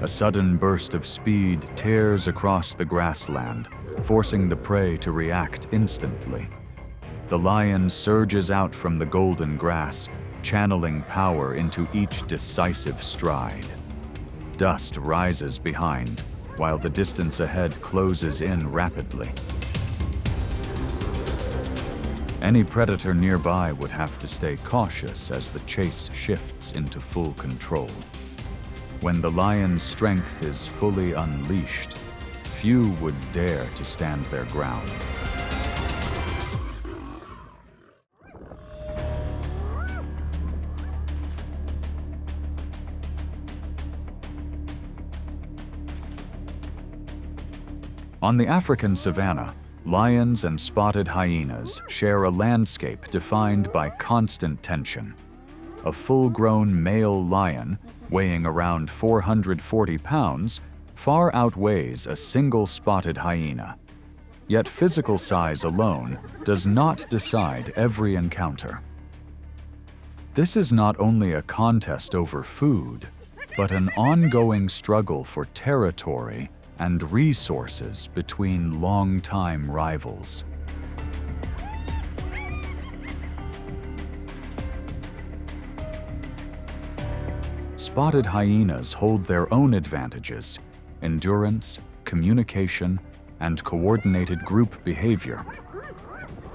A sudden burst of speed tears across the grassland, forcing the prey to react instantly. The lion surges out from the golden grass, channeling power into each decisive stride. Dust rises behind, while the distance ahead closes in rapidly. Any predator nearby would have to stay cautious as the chase shifts into full control. When the lion's strength is fully unleashed, few would dare to stand their ground. On the African savanna, lions and spotted hyenas share a landscape defined by constant tension. A full-grown male lion, weighing around 440 pounds, far outweighs a single spotted hyena. Yet physical size alone does not decide every encounter. This is not only a contest over food, but an ongoing struggle for territory and resources between long-time rivals. Spotted hyenas hold their own advantages: endurance, communication, and coordinated group behavior.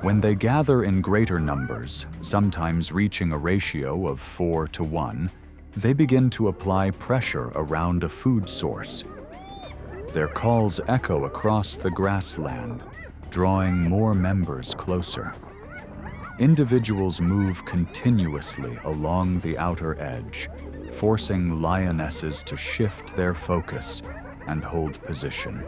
When they gather in greater numbers, sometimes reaching a ratio of 4-to-1, they begin to apply pressure around a food source. Their calls echo across the grassland, drawing more members closer. Individuals move continuously along the outer edge, forcing lionesses to shift their focus and hold position.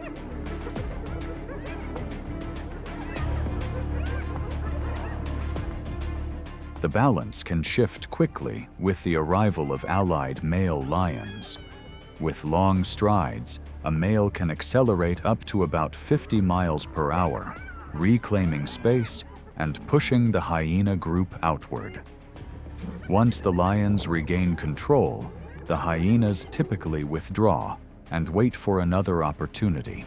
The balance can shift quickly with the arrival of allied male lions. With long strides, a male can accelerate up to about 50 miles per hour, reclaiming space and pushing the hyena group outward. Once the lions regain control, the hyenas typically withdraw and wait for another opportunity.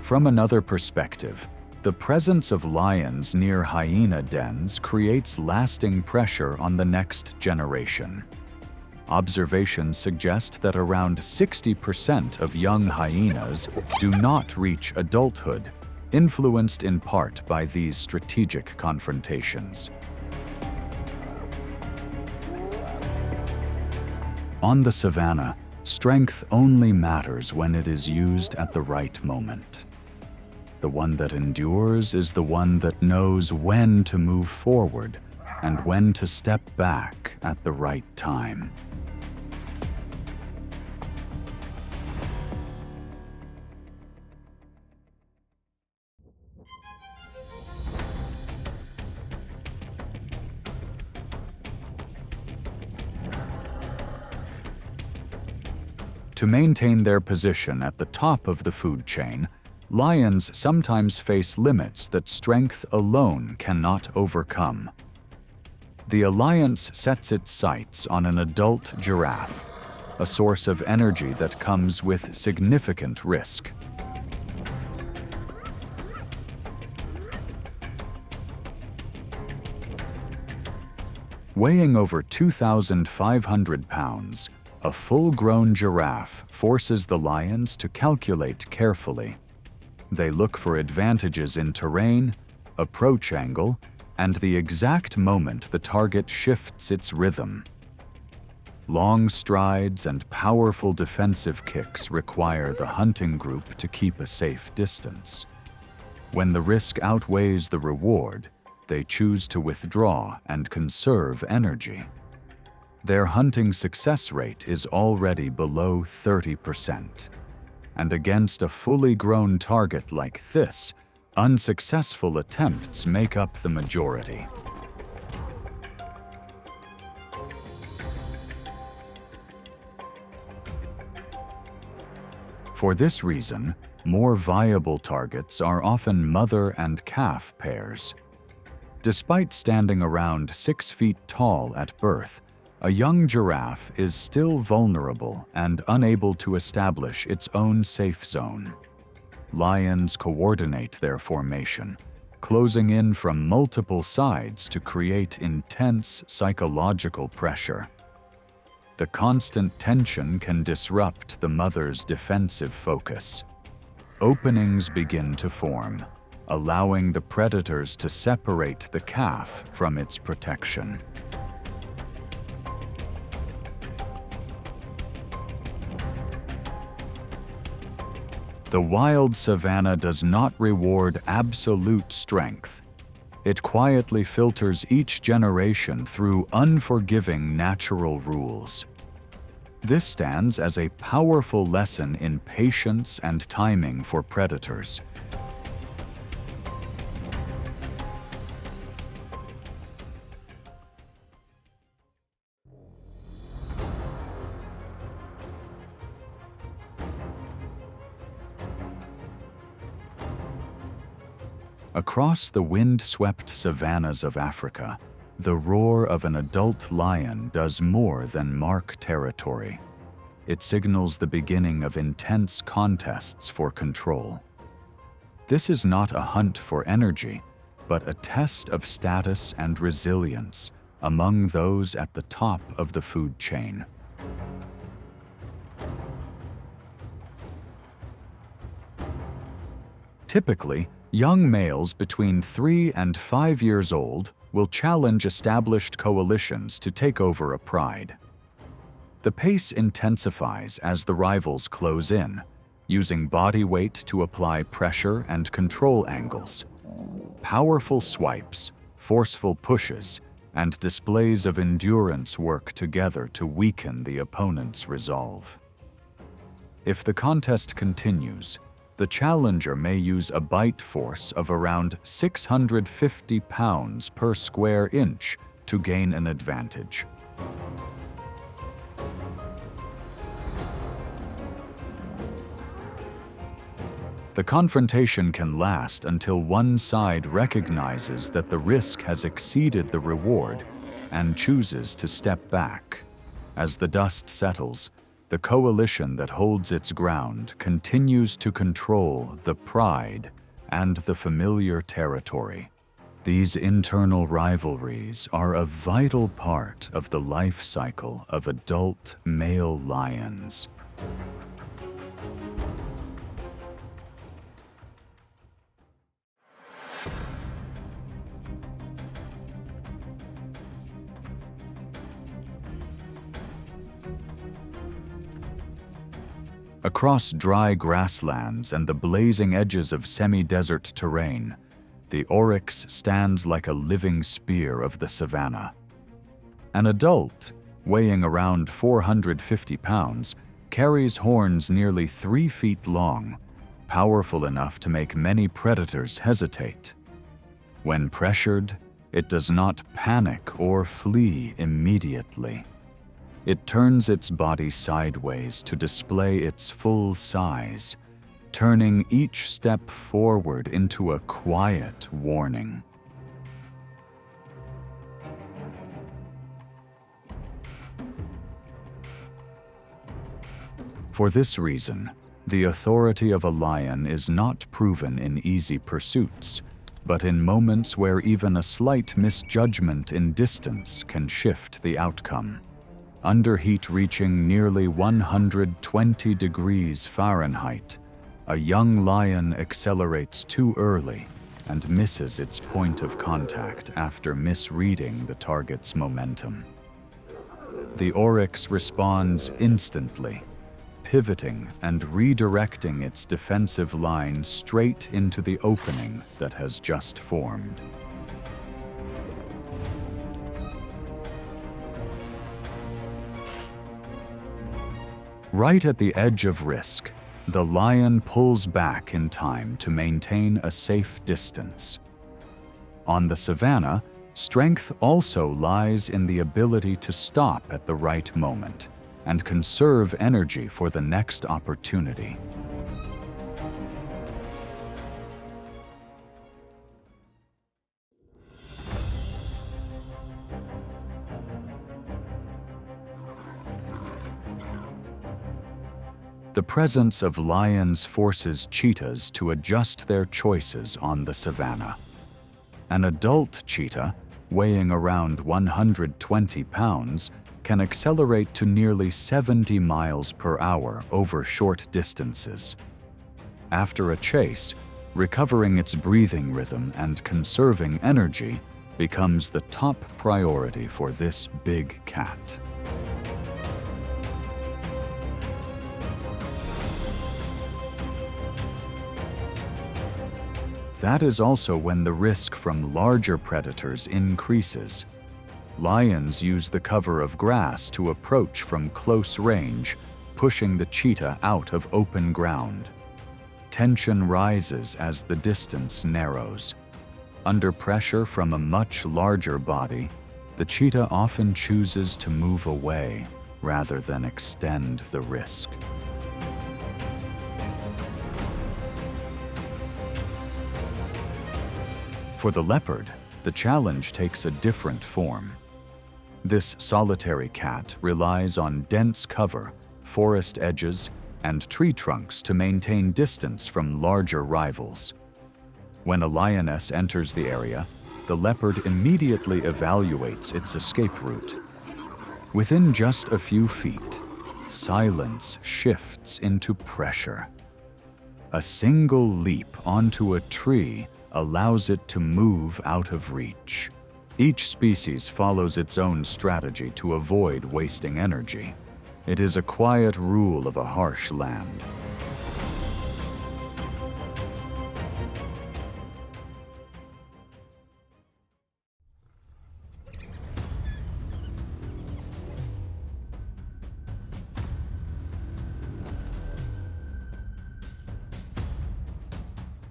From another perspective, the presence of lions near hyena dens creates lasting pressure on the next generation. Observations suggest that around 60% of young hyenas do not reach adulthood, influenced in part by these strategic confrontations. On the savanna, strength only matters when it is used at the right moment. The one that endures is the one that knows when to move forward and when to step back at the right time. To maintain their position at the top of the food chain, lions sometimes face limits that strength alone cannot overcome. The alliance sets its sights on an adult giraffe, a source of energy that comes with significant risk. Weighing over 2,500 pounds, a full-grown giraffe forces the lions to calculate carefully. They look for advantages in terrain, approach angle, and the exact moment the target shifts its rhythm. Long strides and powerful defensive kicks require the hunting group to keep a safe distance. When the risk outweighs the reward, they choose to withdraw and conserve energy. Their hunting success rate is already below 30%. And against a fully grown target like this, unsuccessful attempts make up the majority. For this reason, more viable targets are often mother and calf pairs. Despite standing around 6 feet tall at birth, a young giraffe is still vulnerable and unable to establish its own safe zone. Lions coordinate their formation, closing in from multiple sides to create intense psychological pressure. The constant tension can disrupt the mother's defensive focus. Openings begin to form, allowing the predators to separate the calf from its protection. The wild savanna does not reward absolute strength. It quietly filters each generation through unforgiving natural rules. This stands as a powerful lesson in patience and timing for predators. Across the wind-swept savannas of Africa, the roar of an adult lion does more than mark territory. It signals the beginning of intense contests for control. This is not a hunt for energy, but a test of status and resilience among those at the top of the food chain. Typically, young males between 3 and 5 years old will challenge established coalitions to take over a pride. The pace intensifies as the rivals close in, using body weight to apply pressure and control angles. Powerful swipes, forceful pushes, and displays of endurance work together to weaken the opponent's resolve. If the contest continues, the challenger may use a bite force of around 650 pounds per square inch to gain an advantage. The confrontation can last until one side recognizes that the risk has exceeded the reward and chooses to step back. As the dust settles, the coalition that holds its ground continues to control the pride and the familiar territory. These internal rivalries are a vital part of the life cycle of adult male lions. Across dry grasslands and the blazing edges of semi-desert terrain, the oryx stands like a living spear of the savanna. An adult, weighing around 450 pounds, carries horns nearly 3 feet long, powerful enough to make many predators hesitate. When pressured, it does not panic or flee immediately. It turns its body sideways to display its full size, turning each step forward into a quiet warning. For this reason, the authority of a lion is not proven in easy pursuits, but in moments where even a slight misjudgment in distance can shift the outcome. Under heat reaching nearly 120 degrees Fahrenheit, a young lion accelerates too early and misses its point of contact after misreading the target's momentum. The oryx responds instantly, pivoting and redirecting its defensive line straight into the opening that has just formed. Right at the edge of risk, the lion pulls back in time to maintain a safe distance. On the savanna, strength also lies in the ability to stop at the right moment and conserve energy for the next opportunity. The presence of lions forces cheetahs to adjust their choices on the savanna. An adult cheetah, weighing around 120 pounds, can accelerate to nearly 70 miles per hour over short distances. After a chase, recovering its breathing rhythm and conserving energy becomes the top priority for this big cat. That is also when the risk from larger predators increases. Lions use the cover of grass to approach from close range, pushing the cheetah out of open ground. Tension rises as the distance narrows. Under pressure from a much larger body, the cheetah often chooses to move away rather than extend the risk. For the leopard, the challenge takes a different form. This solitary cat relies on dense cover, forest edges, and tree trunks to maintain distance from larger rivals. When a lioness enters the area, the leopard immediately evaluates its escape route. Within just a few feet, silence shifts into pressure. A single leap onto a tree allows it to move out of reach. Each species follows its own strategy to avoid wasting energy. It is a quiet rule of a harsh land.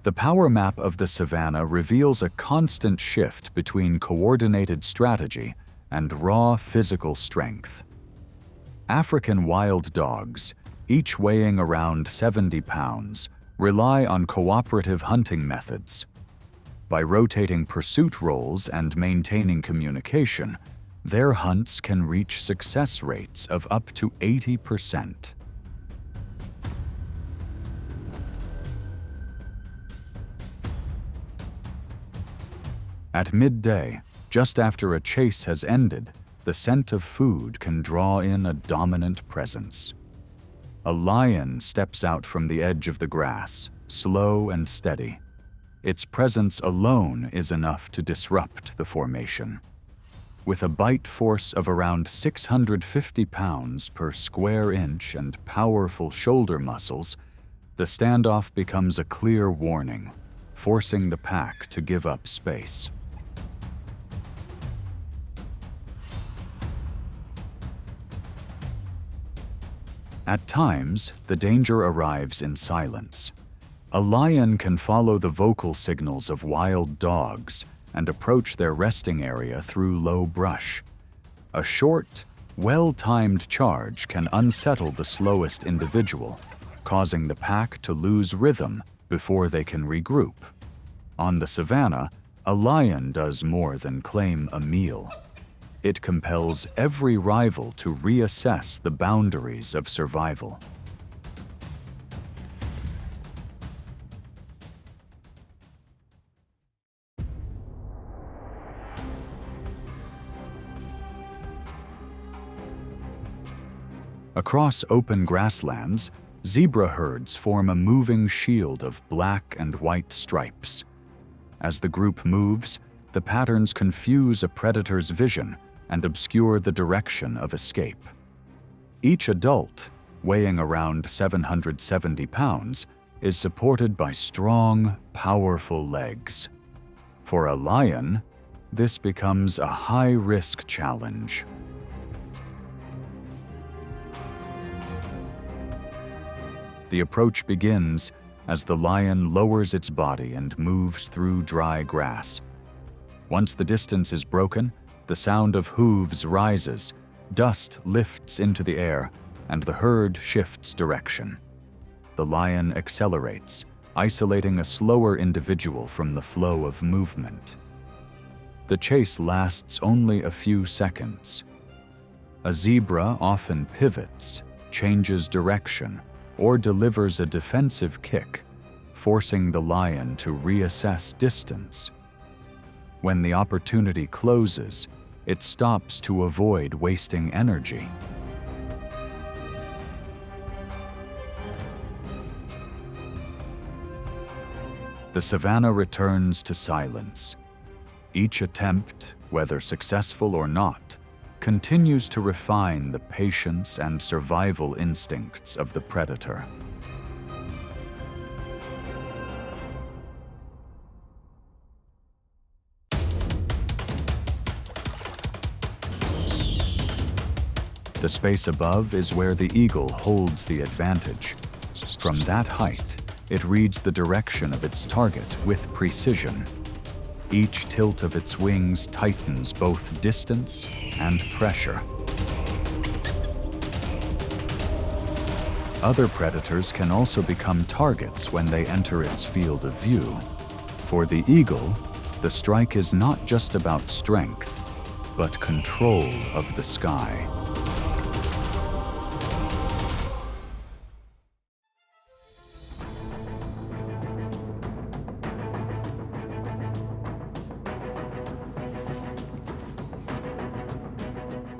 The power map of the savanna reveals a constant shift between coordinated strategy and raw physical strength. African wild dogs, each weighing around 70 pounds, rely on cooperative hunting methods. By rotating pursuit roles and maintaining communication, their hunts can reach success rates of up to 80%. At midday, just after a chase has ended, the scent of food can draw in a dominant presence. A lion steps out from the edge of the grass, slow and steady. Its presence alone is enough to disrupt the formation. With a bite force of around 650 pounds per square inch and powerful shoulder muscles, the standoff becomes a clear warning, forcing the pack to give up space. At times, the danger arrives in silence. A lion can follow the vocal signals of wild dogs and approach their resting area through low brush. A short, well-timed charge can unsettle the slowest individual, causing the pack to lose rhythm before they can regroup. On the savanna, a lion does more than claim a meal. It compels every rival to reassess the boundaries of survival. Across open grasslands, zebra herds form a moving shield of black and white stripes. As the group moves, the patterns confuse a predator's vision and obscure the direction of escape. Each adult, weighing around 770 pounds, is supported by strong, powerful legs. For a lion, this becomes a high-risk challenge. The approach begins as the lion lowers its body and moves through dry grass. Once the distance is broken, the sound of hooves rises, dust lifts into the air, and the herd shifts direction. The lion accelerates, isolating a slower individual from the flow of movement. The chase lasts only a few seconds. A zebra often pivots, changes direction, or delivers a defensive kick, forcing the lion to reassess distance. When the opportunity closes, it stops to avoid wasting energy. The savanna returns to silence. Each attempt, whether successful or not, continues to refine the patience and survival instincts of the predator. The space above is where the eagle holds the advantage. From that height, it reads the direction of its target with precision. Each tilt of its wings tightens both distance and pressure. Other predators can also become targets when they enter its field of view. For the eagle, the strike is not just about strength, but control of the sky.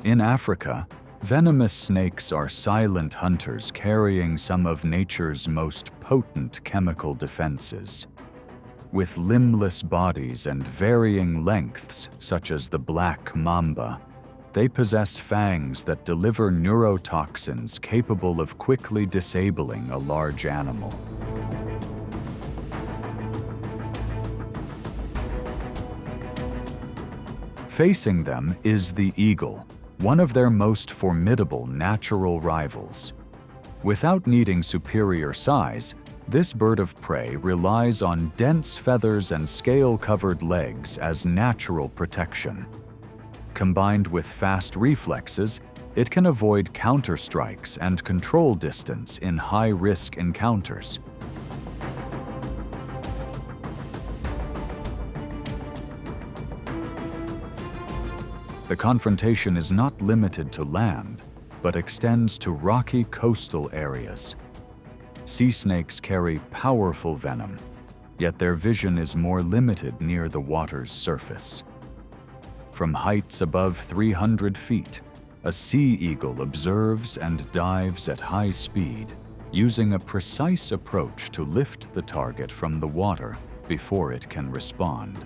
In Africa, venomous snakes are silent hunters carrying some of nature's most potent chemical defenses. With limbless bodies and varying lengths, such as the black mamba, they possess fangs that deliver neurotoxins capable of quickly disabling a large animal. Facing them is the eagle, one of their most formidable natural rivals. Without needing superior size, this bird of prey relies on dense feathers and scale-covered legs as natural protection. Combined with fast reflexes, it can avoid counter-strikes and control distance in high-risk encounters. The confrontation is not limited to land, but extends to rocky coastal areas. Sea snakes carry powerful venom, yet their vision is more limited near the water's surface. From heights above 300 feet, a sea eagle observes and dives at high speed, using a precise approach to lift the target from the water before it can respond.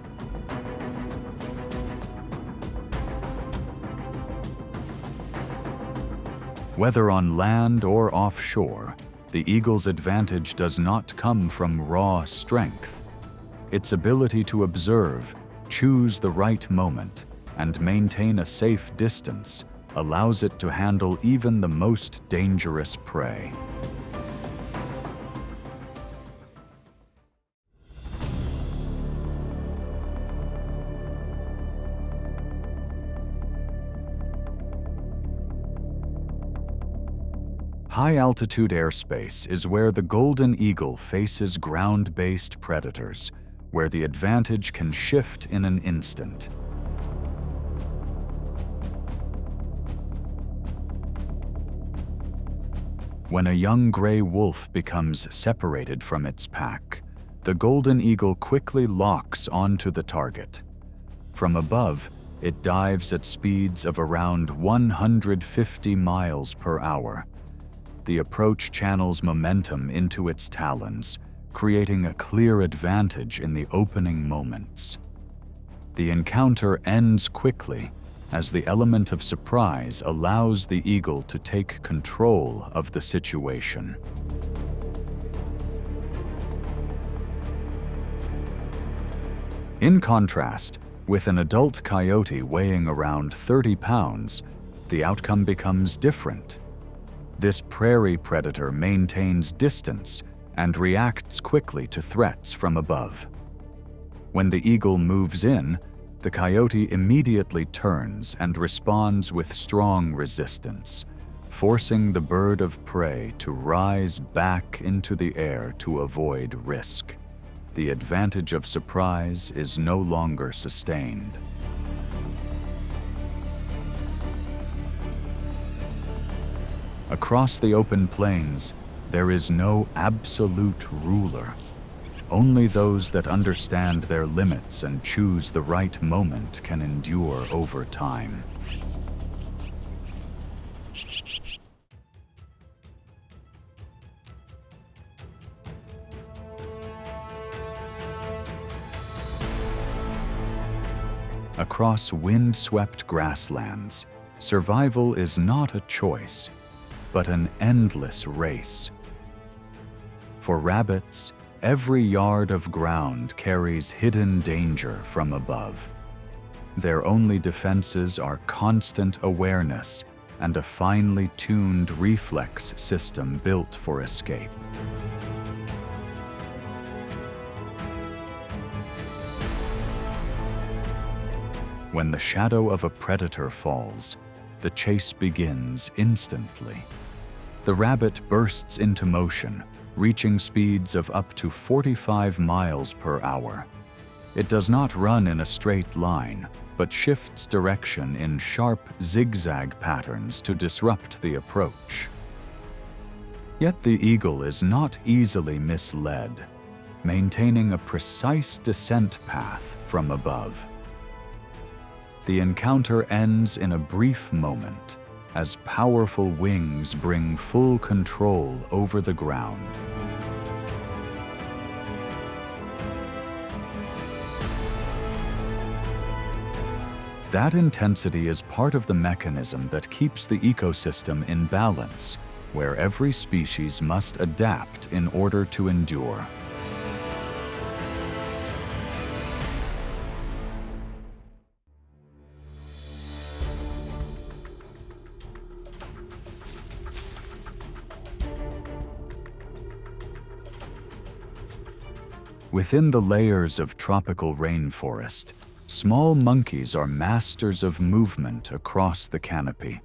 Whether on land or offshore, the eagle's advantage does not come from raw strength. Its ability to observe, choose the right moment, and maintain a safe distance allows it to handle even the most dangerous prey. High-altitude airspace is where the golden eagle faces ground-based predators, where the advantage can shift in an instant. When a young gray wolf becomes separated from its pack, the golden eagle quickly locks onto the target. From above, it dives at speeds of around 150 miles per hour. The approach channels momentum into its talons, creating a clear advantage in the opening moments. The encounter ends quickly, as the element of surprise allows the eagle to take control of the situation. In contrast, with an adult coyote weighing around 30 pounds, the outcome becomes different. This prairie predator maintains distance and reacts quickly to threats from above. When the eagle moves in, the coyote immediately turns and responds with strong resistance, forcing the bird of prey to rise back into the air to avoid risk. The advantage of surprise is no longer sustained. Across the open plains, There is no absolute ruler. Only those that understand their limits and choose the right moment can endure over time. Across wind-swept grasslands, survival is not a choice, but an endless race. For rabbits, every yard of ground carries hidden danger from above. Their only defenses are constant awareness and a finely tuned reflex system built for escape. When the shadow of a predator falls, the chase begins instantly. The rabbit bursts into motion, reaching speeds of up to 45 miles per hour. It does not run in a straight line, but shifts direction in sharp zigzag patterns to disrupt the approach. Yet the eagle is not easily misled, maintaining a precise descent path from above. The encounter ends in a brief moment as powerful wings bring full control over the ground. That intensity is part of the mechanism that keeps the ecosystem in balance, where every species must adapt in order to endure. Within the layers of tropical rainforest, small monkeys are masters of movement across the canopy,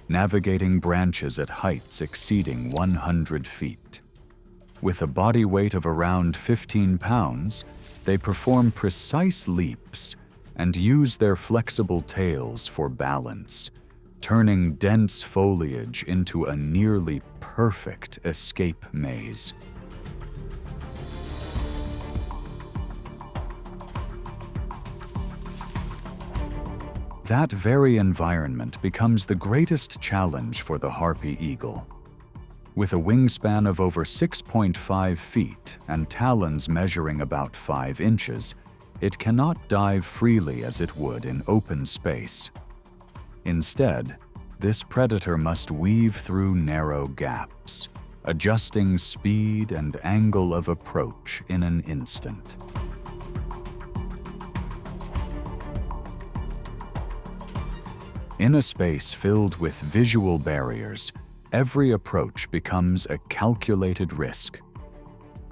navigating branches at heights exceeding 100 feet. With a body weight of around 15 pounds, they perform precise leaps and use their flexible tails for balance, turning dense foliage into a nearly perfect escape maze. That very environment becomes the greatest challenge for the harpy eagle. With a wingspan of over 6.5 feet and talons measuring about 5 inches, it cannot dive freely as it would in open space. Instead, this predator must weave through narrow gaps, adjusting speed and angle of approach in an instant. In a space filled with visual barriers, every approach becomes a calculated risk.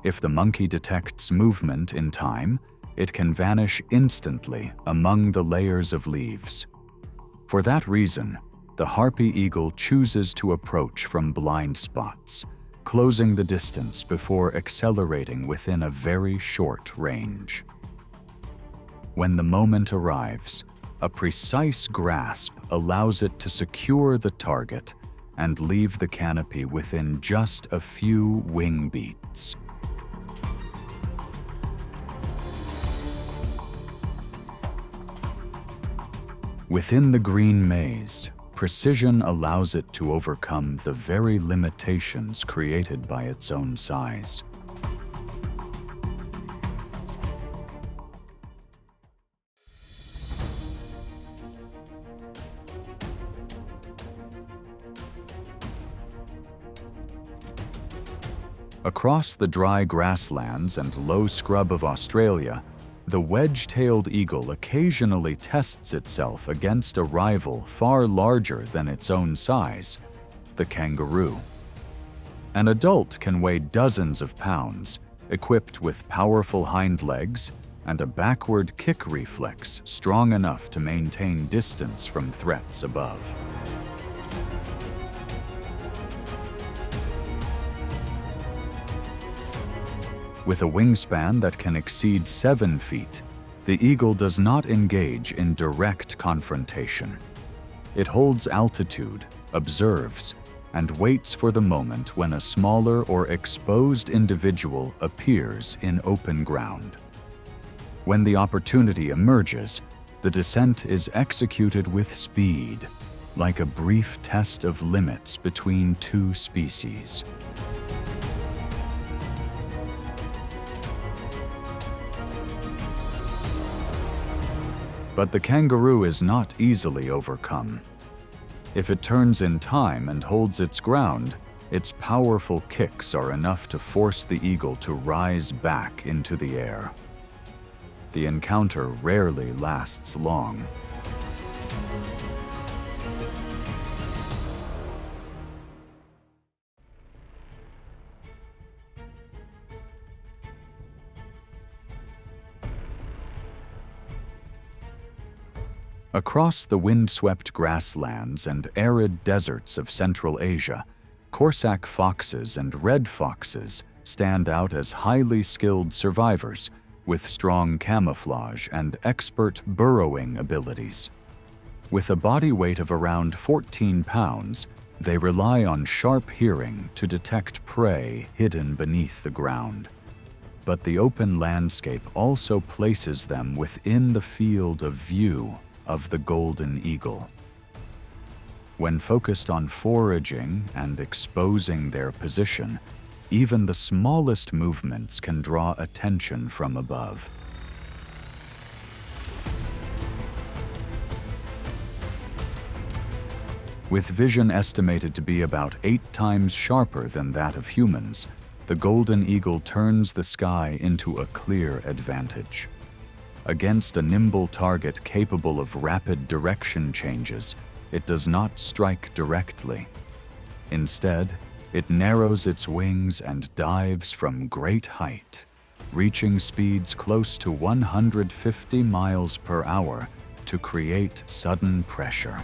If the monkey detects movement in time, it can vanish instantly among the layers of leaves. For that reason, the harpy eagle chooses to approach from blind spots, closing the distance before accelerating within a very short range. When the moment arrives, a precise grasp allows it to secure the target and leave the canopy within just a few wing beats. Within the green maze, precision allows it to overcome the very limitations created by its own size. Across the dry grasslands and low scrub of Australia, the wedge-tailed eagle occasionally tests itself against a rival far larger than its own size, the kangaroo. An adult can weigh dozens of pounds, equipped with powerful hind legs and a backward kick reflex strong enough to maintain distance from threats above. With a wingspan that can exceed 7 feet, the eagle does not engage in direct confrontation. It holds altitude, observes, and waits for the moment when a smaller or exposed individual appears in open ground. When the opportunity emerges, the descent is executed with speed, like a brief test of limits between two species. But the kangaroo is not easily overcome. If it turns in time and holds its ground, its powerful kicks are enough to force the eagle to rise back into the air. The encounter rarely lasts long. Across the windswept grasslands and arid deserts of Central Asia, Corsac foxes and red foxes stand out as highly skilled survivors with strong camouflage and expert burrowing abilities. With a body weight of around 14 pounds, they rely on sharp hearing to detect prey hidden beneath the ground. But the open landscape also places them within the field of view of the golden eagle. When focused on foraging and exposing their position, even the smallest movements can draw attention from above. With vision estimated to be about 8 times sharper than that of humans, the golden eagle turns the sky into a clear advantage. Against a nimble target capable of rapid direction changes, it does not strike directly. Instead, it narrows its wings and dives from great height, reaching speeds close to 150 miles per hour to create sudden pressure.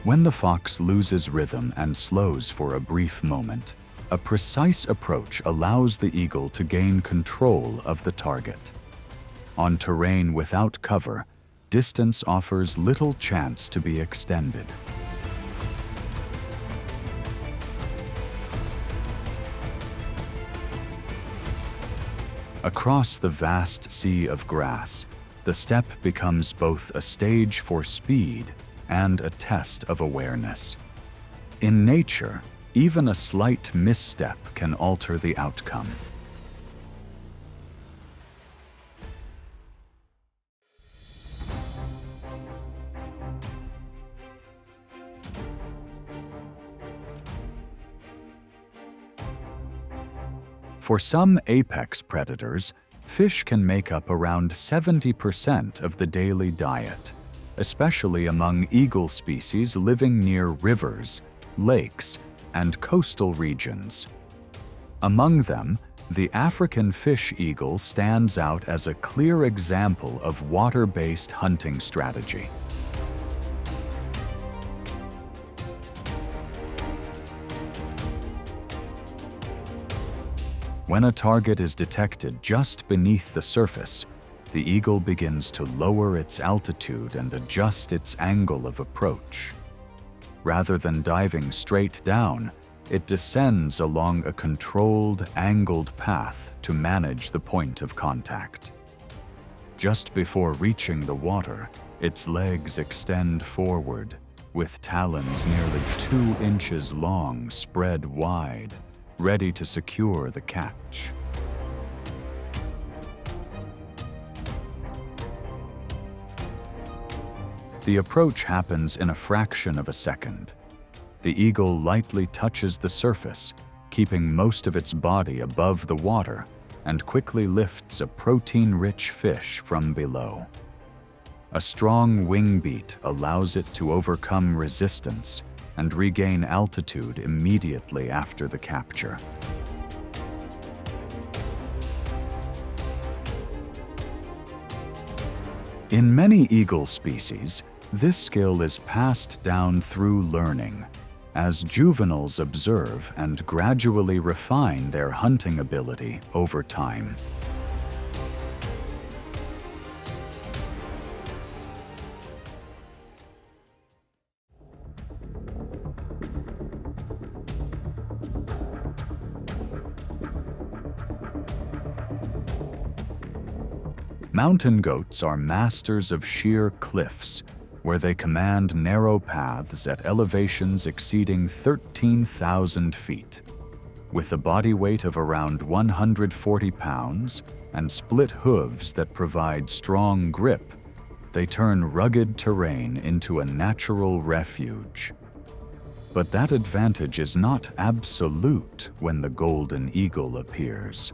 When the fox loses rhythm and slows for a brief moment, a precise approach allows the eagle to gain control of the target. On terrain without cover, distance offers little chance to be extended. Across the vast sea of grass, the steppe becomes both a stage for speed and a test of awareness. In nature, even a slight misstep can alter the outcome. For some apex predators, fish can make up around 70% of the daily diet, especially among eagle species living near rivers, lakes, and coastal regions. Among them, the African fish eagle stands out as a clear example of water-based hunting strategy. When a target is detected just beneath the surface, the eagle begins to lower its altitude and adjust its angle of approach. Rather than diving straight down, it descends along a controlled, angled path to manage the point of contact. Just before reaching the water, its legs extend forward, with talons nearly 2 inches long spread wide, ready to secure the catch. The approach happens in a fraction of a second. The eagle lightly touches the surface, keeping most of its body above the water, and quickly lifts a protein-rich fish from below. A strong wing beat allows it to overcome resistance and regain altitude immediately after the capture. In many eagle species, this skill is passed down through learning, as juveniles observe and gradually refine their hunting ability over time. Mountain goats are masters of sheer cliffs, where they command narrow paths at elevations exceeding 13,000 feet. With a body weight of around 140 pounds and split hooves that provide strong grip, they turn rugged terrain into a natural refuge. But that advantage is not absolute when the golden eagle appears.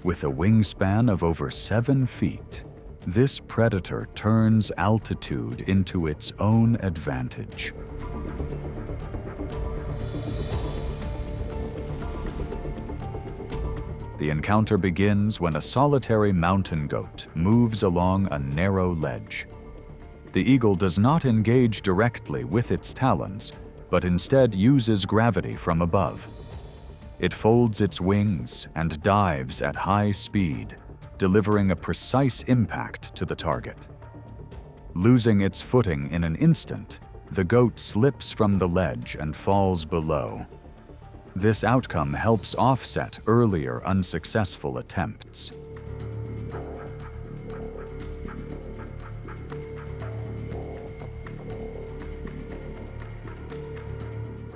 With a wingspan of over 7 feet, this predator turns altitude into its own advantage. The encounter begins when a solitary mountain goat moves along a narrow ledge. The eagle does not engage directly with its talons, but instead uses gravity from above. It folds its wings and dives at high speed, delivering a precise impact to the target. Losing its footing in an instant, the goat slips from the ledge and falls below. This outcome helps offset earlier unsuccessful attempts.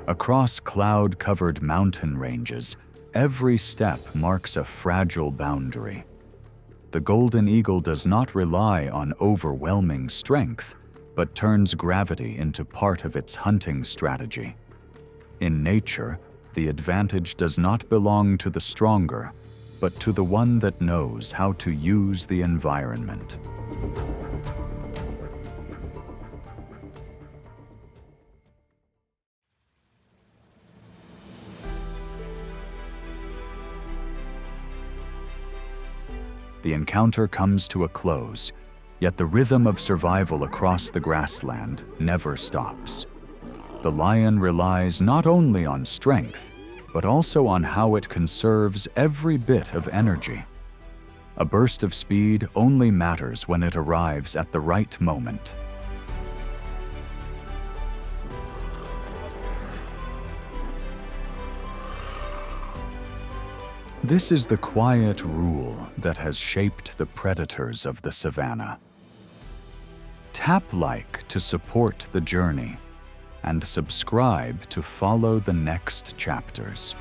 Across cloud-covered mountain ranges, every step marks a fragile boundary. The golden eagle does not rely on overwhelming strength, but turns gravity into part of its hunting strategy. In nature, the advantage does not belong to the stronger, but to the one that knows how to use the environment. The encounter comes to a close, yet the rhythm of survival across the grassland never stops. The lion relies not only on strength, but also on how it conserves every bit of energy. A burst of speed only matters when it arrives at the right moment. This is the quiet rule that has shaped the predators of the savanna. Tap like to support the journey, and subscribe to follow the next chapters.